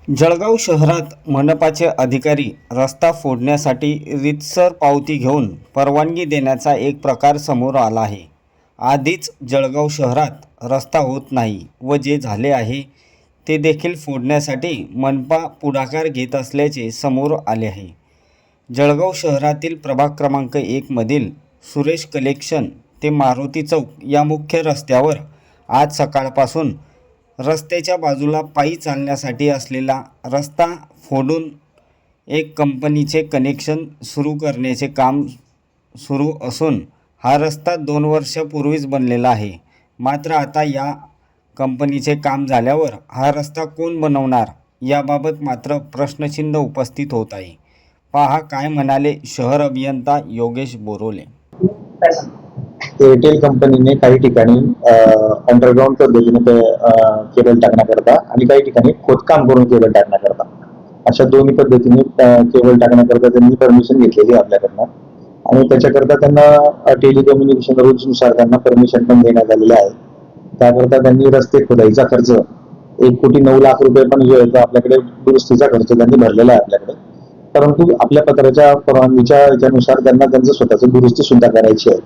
जळगाव शहरात मनपाचे अधिकारी रस्ता फोडण्यासाठी रीतसर पावती घेऊन परवानगी देण्याचा एक प्रकार समोर आला आहे। आधीच जळगाव शहरात रस्ता होत नाही व जे झाले आहे ते देखील फोडण्यासाठी मनपा पुढाकार घेत असल्याचे समोर आले आहे। जळगाव शहरातील प्रभाग क्रमांक 1 मधील सुरेश कलेक्शन ते मारुती चौक या मुख्य रस्त्यावर आज सकाळपासून रस्त्याच्या बाजूला पायी चालण्यासाठी असलेला रस्ता फोडून एक कंपनीचे कनेक्शन सुरू करण्याचे काम सुरू असून हा रस्ता 2 वर्षापूर्वीच बनलेला आहे। मात्र आता या कंपनीचे काम झाल्यावर हा रस्ता कोण बनवणार याबाबत मात्र प्रश्नचिन्ह उपस्थित होत आहे। पहा काय म्हणाले शहर अभियंता योगेश बोरोले। एअरटेल कंपनीने काही ठिकाणी अंडरग्राउंड पद्धतीने केबल टाकण्याकरता आणि काही ठिकाणी खोदकाम करून केबल टाकण्याकरता अशा दोन्ही पद्धतीने केबल टाकण्याकरता त्यांनी परमिशन घेतलेली आपल्याकडनं आणि त्याच्याकरता त्यांना टेलिकम्युनिकेशन रूल्सनुसार त्यांना परमिशन पण देण्यात आलेली आहे। त्याकरता त्यांनी रस्ते खोदाईचा खर्च 1,09,00,000 रुपये पण जो आहे तो आपल्याकडे दुरुस्तीचा खर्च त्यांनी भरलेला आहे आपल्याकडे। परंतु आपल्या पत्राच्या परवानगीच्या याच्यानुसार त्यांना त्यांचं स्वतःचं दुरुस्ती सुद्धा करायची आहे।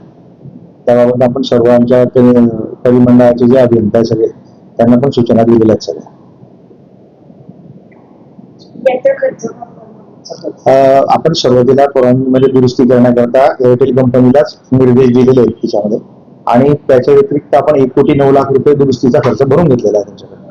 त्याबाबत आपण सर्व आमच्या परिमंडळाचे जे अभियंता आहे सगळे त्यांना पण सूचना दिलेल्या आहेत सगळ्या। आपण सुरुवातीला परवानगीमध्ये दुरुस्ती करण्याकरता एअरटेल कंपनीलाच निर्देश दिलेले आहेत त्याच्यामध्ये आणि त्याच्या व्यतिरिक्त आपण 1,09,00,000 रुपये दुरुस्तीचा खर्च भरून घेतलेला आहे त्यांच्याकडे।